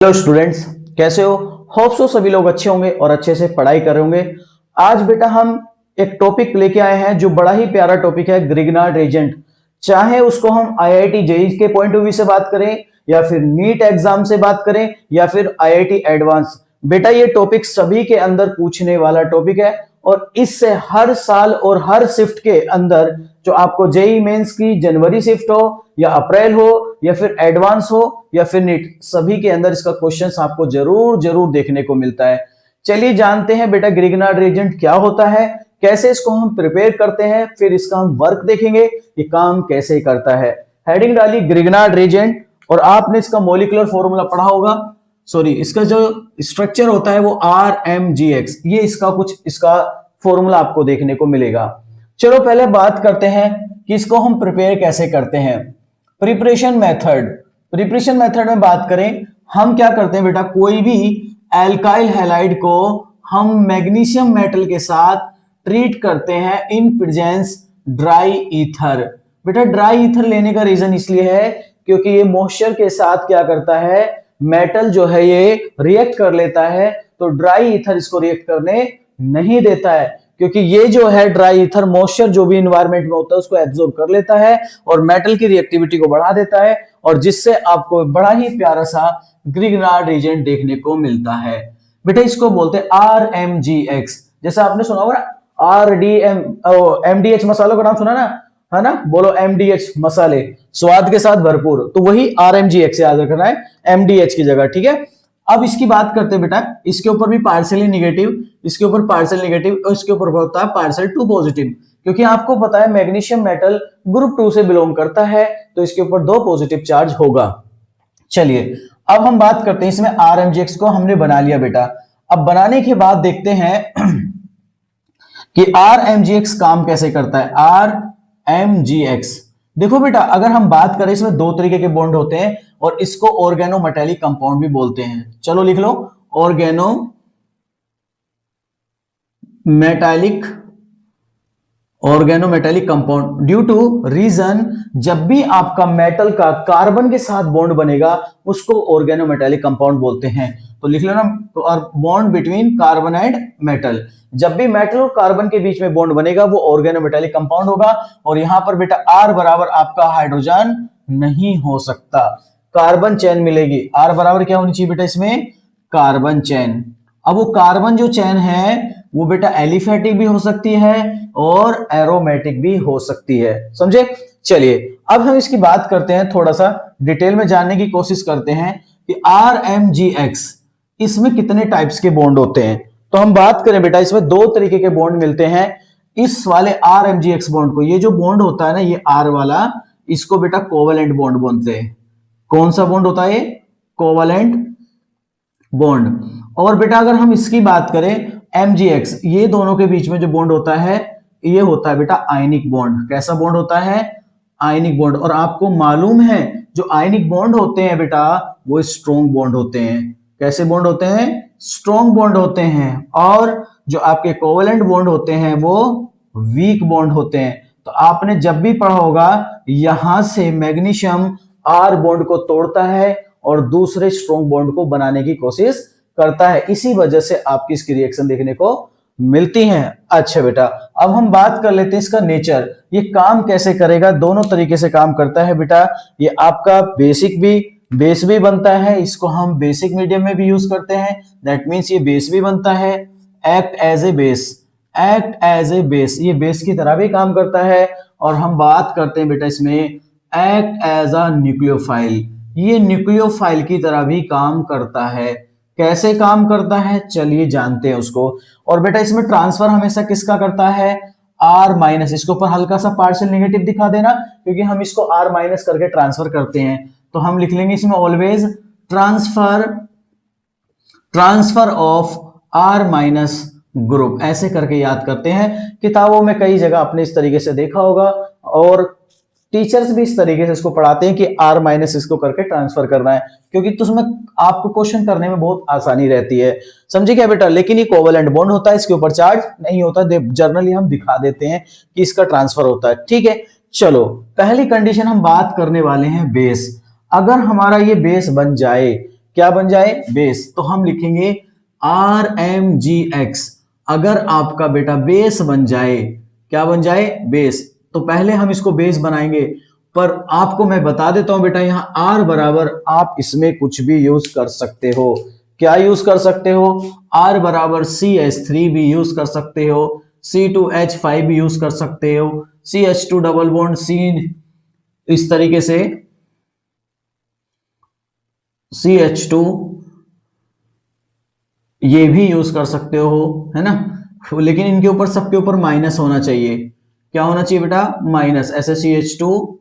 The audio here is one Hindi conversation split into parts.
हेलो स्टूडेंट्स, कैसे हो? होप सो सभी लोग अच्छे होंगे और अच्छे से पढ़ाई कर रहे होंगे। आज बेटा हम एक टॉपिक लेके आए हैं जो बड़ा ही प्यारा टॉपिक है, ग्रिग्नार्ड रीजेंट। चाहे उसको हम आईआईटी जेईई के पॉइंट ऑफ व्यू से बात करें या फिर नीट एग्जाम से बात करें या फिर आईआईटी एडवांस, बेटा ये टॉपिक सभी के अंदर पूछने वाला टॉपिक है। और इससे हर साल और हर शिफ्ट के अंदर जो आपको जेईई मेंस की जनवरी शिफ्ट हो या अप्रैल हो या फिर एडवांस हो या फिर नीट, सभी के अंदर इसका क्वेश्चंस आपको जरूर जरूर देखने को मिलता है। चलिए जानते हैं बेटा ग्रिग्नार्ड रीजेंट क्या होता है, कैसे इसको हम प्रिपेयर करते हैं, फिर इसका हम वर्क देखेंगे कि काम कैसे करता है। हेडिंग डाली ग्रिग्नार्ड रीजेंट और आपने इसका मॉलिक्यूलर फॉर्मूला पढ़ा होगा। सॉरी, इसका जो स्ट्रक्चर होता है वो RMGX, ये इसका फॉर्मूला आपको देखने को मिलेगा। चलो पहले बात करते हैं कि इसको हम प्रिपेयर कैसे करते हैं। प्रिपरेशन मेथड में बात करें, हम क्या करते हैं बेटा, कोई भी एल्काइल हैलाइड को हम मैग्नीशियम मेटल के साथ ट्रीट करते हैं इन प्रेजेंस ड्राई ईथर। बेटा ड्राई ईथर लेने का रीजन इसलिए है क्योंकि ये मॉइस्चर के साथ क्या करता है, मेटल जो है ये रिएक्ट कर लेता है, तो ड्राई ईथर इसको रिएक्ट करने नहीं देता है क्योंकि ये जो है ड्राई ईथर मॉइस्चर जो भी एनवायरनमेंट में होता है उसको एब्जॉर्ब कर लेता है और मेटल की रिएक्टिविटी को बढ़ा देता है, और जिससे आपको बड़ा ही प्यारा सा ग्रिग्नार्ड रीजेंट देखने को मिलता है। बेटा इसको बोलते हैं RMGX। जैसा आपने सुना होगा ना, MDH मसालों का नाम सुना ना, है ना? बोलो MDH मसाले, स्वाद के साथ भरपूर, तो वही RMGX याद रखना है MDH की जगह, ठीक है। अब इसकी बात करते हैं बेटा, इसके ऊपर भी पार्शियली निगेटिव, इसके ऊपर पार्शियल नेगेटिव और इसके ऊपर होता है पार्शियल टू पॉजिटिव, क्योंकि आपको पता है मैग्नीशियम मेटल ग्रुप 2 से बिलोंग करता है, तो इसके ऊपर 2 पॉजिटिव चार्ज होगा। चलिए अब हम बात करते हैं, इसमें RMGX को हमने बना लिया बेटा। अब बनाने के बाद देखते हैं कि RMGX काम कैसे करता है। RMGX देखो बेटा, अगर हम बात करें इसमें 2 तरीके के बॉन्ड होते हैं और इसको ऑर्गेनोमेटेलिक कंपाउंड भी बोलते हैं। चलो लिख लो, organometallic compound. Due to reason, जब भी आपका मेटल का कार्बन के साथ बॉन्ड बनेगा उसको ऑर्गेनोमेटेलिक कंपाउंड बोलते हैं। तो लिख लो ना, और bond between carbon and metal, जब भी मेटल और कार्बन के बीच में बॉन्ड बनेगा वो ऑर्गेनोमेटेलिक कंपाउंड होगा। और यहां पर बेटा R बराबर आपका हाइड्रोजन नहीं हो सकता, कार्बन चेन मिलेगी। R बराबर क्या होनी चाहिए बेटा इसमें, कार्बन चेन। अब वो कार्बन जो चेन है वो बेटा एलिफेटिक भी हो सकती है और एरोमेटिक भी हो सकती है, समझे। चलिए अब हम इसकी बात करते हैं, थोड़ा सा डिटेल में जानने की कोशिश करते हैं कि RMGX इसमें कितने टाइप्स के बॉन्ड होते हैं। तो हम बात करें बेटा, इसमें 2 तरीके के बॉन्ड मिलते हैं इस वाले RMGX बॉन्ड को। ये जो बॉन्ड होता है ना, ये R वाला, इसको बेटा कोवेलेंट बॉन्ड बोलते हैं। कौन सा बॉन्ड होता है, कोवेलेंट बॉन्ड। और बेटा अगर हम इसकी बात करें MGX, ये दोनों के बीच में जो बॉन्ड होता है ये होता है बेटा आयनिक बॉन्ड। कैसा बॉन्ड होता है, आयनिक बॉन्ड। और आपको मालूम है जो आयनिक बॉन्ड होते हैं बेटा वो स्ट्रॉन्ग बॉन्ड होते हैं। कैसे बॉन्ड होते हैं, स्ट्रॉन्ग बॉन्ड होते हैं। और जो आपके कोवेलेंट बॉन्ड होते हैं वो वीक बॉन्ड होते हैं। तो आपने जब भी पढ़ा होगा, यहां से मैग्नीशियम R बॉन्ड को तोड़ता है और दूसरे स्ट्रॉन्ग बॉन्ड को बनाने की कोशिश करता है, इसी वजह से आपकी इसकी रिएक्शन देखने को मिलती हैं। अच्छा बेटा, अब हम बात कर लेते हैं इसका नेचर, ये काम कैसे करेगा। दोनों तरीके से काम करता है बेटा। ये आपका बेस भी बनता है, इसको हम बेसिक मीडियम में भी यूज करते हैं, दैट मीन्स ये बेस भी बनता है। एक्ट एज ए बेस, ये बेस की तरह भी काम करता है। और हम बात करते हैं बेटा इसमें एक्ट एज अ न्यूक्लियोफाइल, ये न्यूक्लियोफाइल की तरह भी काम करता है। कैसे काम करता है चलिए जानते हैं उसको। और बेटा इसमें ट्रांसफर हमेशा किसका करता है, R-, इसके ऊपर हल्का सा पार्शियल नेगेटिव दिखा देना क्योंकि हम इसको R- करके ट्रांसफर करते हैं। तो हम लिख लेंगे इसमें always transfer of R- group, ऐसे करके याद करते हैं। किताबों में कई जगह आपने इस तरीके से देखा होगा और टीचर्स भी इस तरीके से इसको पढ़ाते हैं कि R- इसको करके ट्रांसफर करना है, क्योंकि तो उसमें आपको क्वेश्चन करने में बहुत आसानी रहती है, समझे क्या बेटा। लेकिन ये कोवेलेंट बॉन्ड होता है, इसके ऊपर चार्ज नहीं होता, जर्नली हम दिखा देते हैं कि इसका ट्रांसफर होता है, ठीक है। चलो पहली कंडीशन हम बात करने वाले हैं बेस। अगर हमारा ये बेस बन जाए क्या बन जाए, बेस। तो हम लिखेंगे RMGX। अगर आपका बेटा बेस बन जाए, क्या बन जाए, बेस, तो पहले हम इसको बेस बनाएंगे। पर आपको मैं बता देता हूं बेटा, यहां R बराबर आप इसमें कुछ भी यूज कर सकते हो। क्या यूज कर सकते हो, R बराबर CH3 भी यूज कर सकते हो, C2H5 भी यूज कर सकते हो, CH2 डबल बॉन्ड C, इस तरीके से CH2 ये भी यूज कर सकते हो, है ना। लेकिन इनके ऊपर, सबके ऊपर माइनस होना चाहिए। क्या होना चाहिए बेटा, माइनस। ऐसे CH2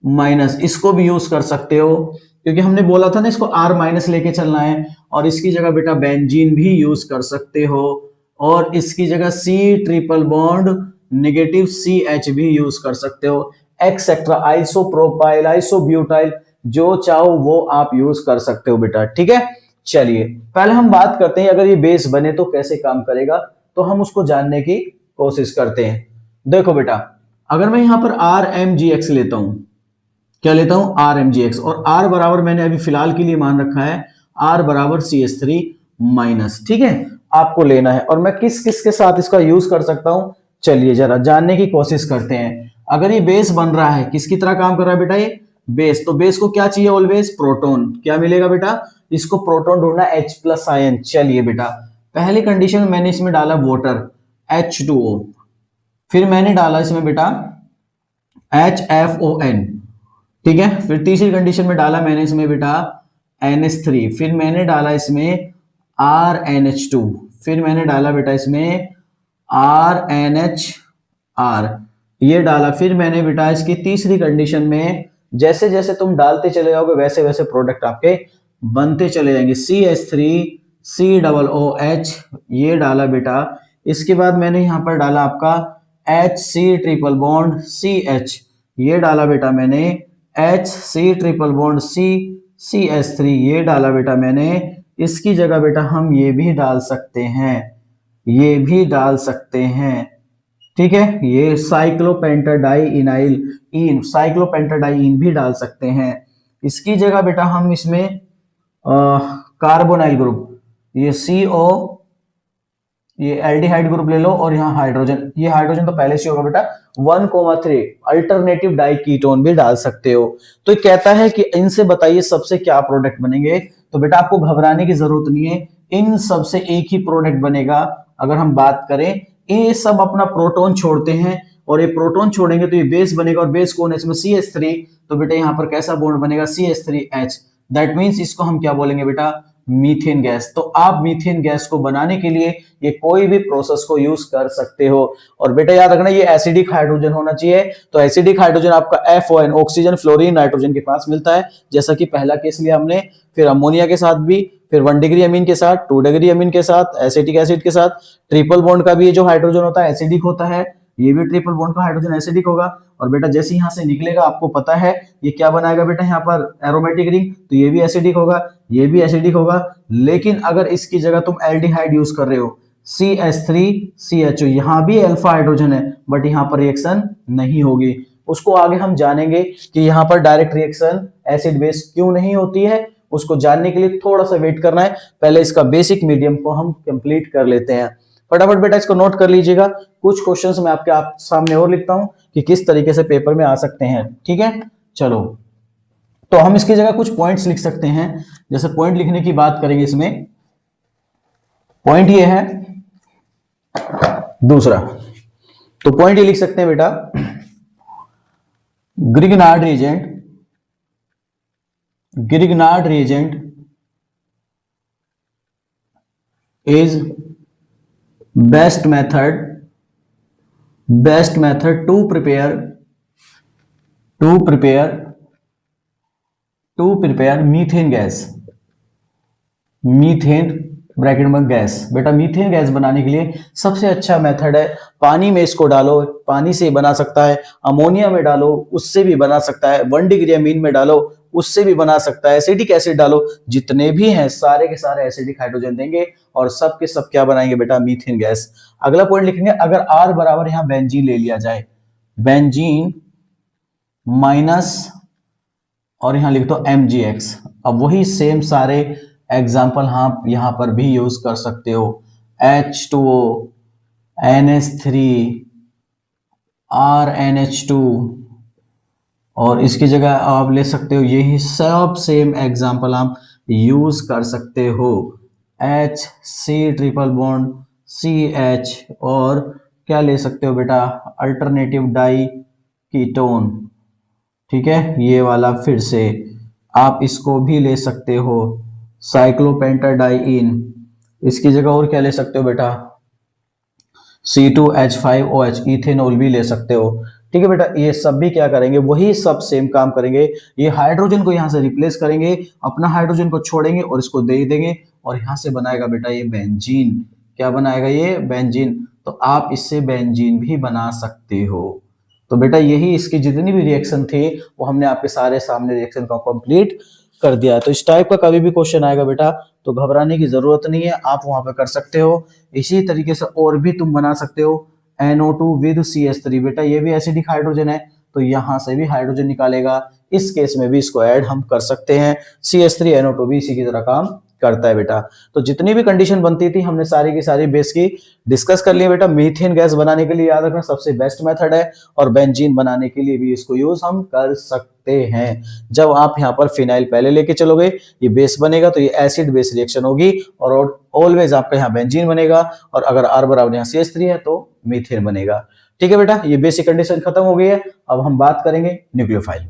माइनस, इसको भी यूज कर सकते हो, क्योंकि हमने बोला था ना इसको R माइनस लेके चलना है। और इसकी जगह बेटा बेंजीन भी यूज कर सकते हो, और इसकी जगह C triple bond negative CH भी यूज कर सकते हो, एक्सेट्रा, आइसोप्रोपाइल, आइसोब्यूटाइल, जो चाहो वो आप यूज कर सकते हो बेटा, ठीक है। चलिए पहले हम बात करते हैं अगर ये बेस बने तो कैसे काम करेगा, तो हम उसको जानने की कोशिश करते हैं। देखो बेटा, अगर मैं यहां पर RMGX लेता हूं, क्या लेता हूं, RMGX, और R बराबर मैंने अभी फिलहाल के लिए मान रखा है R बराबर CH3 माइनस, ठीक है। आपको लेना है, और मैं किस किस के साथ इसका यूज कर सकता हूं, चलिए जरा जानने की कोशिश करते हैं। अगर ये बेस बन रहा है, किसकी तरह काम कर रहा है बेटा, ये बेस, तो बेस को क्या चाहिए, ऑलवेज प्रोटॉन। क्या मिलेगा बेटा, इसको प्रोटॉन ढूंढना, H+ आयन। चलिए बेटा, पहली कंडीशन मैंने इसमें डाला वाटर, H2O, फिर मैंने डाला इसमें बेटा HFON, ठीक है। फिर तीसरी कंडीशन में डाला मैंने इसमें बेटा NH3, फिर मैंने डाला इसमें RNH2, फिर मैंने डाला बेटा इसमें RNHR, ये डाला। फिर मैंने बेटा इसकी तीसरी कंडीशन में, जैसे जैसे तुम डालते चले जाओगे वैसे वैसे प्रोडक्ट आपके बनते चले जाएंगे, CH3 COOH, ये डाला बेटा। इसके बाद मैंने यहां पर डाला आपका HC ट्रिपल बॉन्ड CH, ये डाला बेटा मैंने HC ट्रिपल बॉन्ड CH3, ये डाला बेटा मैंने। इसकी जगह बेटा हम ये भी डाल सकते हैं, ये भी डाल सकते हैं, ठीक है। ये साइक्लोपेंटाडाइइनाइल इन, साइक्लोपेंटाडाइइन भी डाल सकते हैं। इसकी जगह बेटा हम इसमें कार्बोनाइल ग्रुप, ये CO, ये एल्डिहाइड ग्रुप ले लो, और यहाँ हाइड्रोजन, ये हाइड्रोजन तो पहले से होगा बेटा 1,3 अल्टरनेटिव डाइकीटोन भी डाल सकते हो। तो ये कहता है कि इनसे बताइए सबसे क्या प्रोडक्ट बनेंगे, तो बेटा आपको घबराने की जरूरत नहीं है, इन सबसे एक ही प्रोडक्ट बनेगा। अगर हम बात करें, ये सब अपना प्रोटॉन छोड़ते हैं, और ये प्रोटॉन छोड़ेंगे तो ये बेस बनेगा, और बेस कौन है इसमें, CH3, तो बेटा यहाँ पर कैसा बॉन्ड बनेगा, CH3H। दैट मीन्स इसको हम क्या बोलेंगे बेटा, मीथेन गैस। तो आप मीथेन गैस को बनाने के लिए ये कोई भी प्रोसेस को यूज कर सकते हो। और बेटा याद रखना, ये एसिडिक हाइड्रोजन होना चाहिए। तो एसिडिक हाइड्रोजन आपका FON, ऑक्सीजन फ्लोरीन नाइट्रोजन के पास मिलता है, जैसा कि पहला केस लिया हमने। फिर अमोनिया के साथ भी, फिर 1 डिग्री अमीन के साथ, 2 डिग्री अमीन के साथ, एसिटिक एसिड के साथ, ट्रिपल बॉन्ड का भी ये जो हाइड्रोजन होता है एसिडिक होता है, ये भी ट्रिपल बॉन्ड का हाइड्रोजन एसिडिक होगा। और बेटा जैसे यहां से निकलेगा आपको पता है ये क्या बनाएगा बेटा, यहाँ पर एरोमेटिक रिंग, तो ये भी एसिडिक होगा, ये भी एसिडिक होगा। लेकिन अगर इसकी जगह तुम एल्डिहाइड यूज कर रहे हो, CH3CHO, यहां भी अल्फा हाइड्रोजन है, बट यहां पर रिएक्शन नहीं होगी। उसको आगे हम जानेंगे कि यहां पर डायरेक्ट रिएक्शन एसिड बेस क्यों नहीं होती है। उसको जानने के लिए थोड़ा सा वेट करना है, पहले इसका बेसिक मीडियम को हम कंप्लीट कर लेते हैं। फटाफट बेटा इसको नोट कर लीजिएगा, कुछ क्वेश्चंस मैं आपके सामने और लिखता हूं कि किस तरीके से पेपर में आ सकते हैं, ठीक है। चलो, तो हम इसकी जगह कुछ पॉइंट्स लिख सकते हैं। जैसे पॉइंट लिखने की बात करेंगे, इसमें पॉइंट ये है दूसरा, तो पॉइंट ये लिख सकते हैं बेटा, Grignard reagent is best method to prepare methane gas, methane bracket में गैस। बेटा मीथेन गैस बनाने के लिए सबसे अच्छा मेथड है, पानी में इसको डालो, पानी से बना सकता है, अमोनिया में डालो उससे भी बना सकता है, 1 डिग्री अमीन में डालो उससे भी बना सकता है, एसिटिक एसिड डालो, जितने भी हैं सारे के सारे एसिडिक हाइड्रोजन देंगे, और सब के सब क्या बनाएंगे बेटा, मीथेन गैस। अगला पॉइंट लिखेंगे, अगर R बराबर यहां बेंजीन ले लिया जाए, बेंजीन माइनस और यहाँ लिख दो MgX। अब वही सेम सारे एग्जाम्पल हम यहाँ पर भी यूज कर सकते हो, H2O, NH3, RNH2, और इसकी जगह आप ले सकते हो यही सब सेम एग्जाम्पल आप यूज कर सकते हो, HC ट्रिपल बॉन्ड CH, और क्या ले सकते हो बेटा, अल्टरनेटिव डाई कीटोन। ठीक है, ये वाला फिर से आप इसको भी ले सकते हो, साइक्लोपेंटाडाइइन। इसकी जगह और क्या ले सकते हो बेटा, C2H5OH, इथेनॉल भी ले सकते हो। ठीक है बेटा, ये सब भी क्या करेंगे, वही सब सेम काम करेंगे। ये हाइड्रोजन को यहां से रिप्लेस करेंगे, अपना हाइड्रोजन को छोड़ेंगे और इसको दे देंगे, और यहां से बनाएगा बेटा ये बेंजीन। क्या बनाएगा ये, बेंजीन। तो आप इससे बेंजीन भी बना सकते हो। तो बेटा यही इसकी जितनी भी रिएक्शन थी वो हमने आपके सारे सामने रिएक्शन को कंप्लीट कर दिया। तो इस टाइप का कभी भी क्वेश्चन आएगा बेटा तो घबराने की जरूरत नहीं है, आप वहां पे कर सकते हो। इसी तरीके से और भी तुम बना सकते हो, NO2 विद CH3। बेटा ये भी एसिडिक हाइड्रोजन है, तो यहां से भी हाइड्रोजन निकालेगा। इस केस में भी इसको ऐड हम कर सकते हैं, CH3NO2 भी इसी की तरह काम करता है बेटा। तो जितनी भी कंडीशन बनती थी हमने सारी की सारी बेस की डिस्कस कर लिया बेटा। मीथेन गैस बनाने के लिए याद रखना सबसे बेस्ट मेथड है, और बेंजीन बनाने के लिए भी इसको यूज हम कर सकते हैं। जब आप यहाँ पर फिनाइल पहले लेके चलोगे, ये बेस बनेगा, तो ये एसिड बेस रिएक्शन होगी, और ऑलवेज आपका यहाँ बेंजीन बनेगा, और अगर R बराबर यहाँ CH3 है तो मीथेन बनेगा। ठीक है बेटा, ये बेसिक कंडीशन खत्म हो गई है। अब हम बात करेंगे न्यूक्लियोफाइल।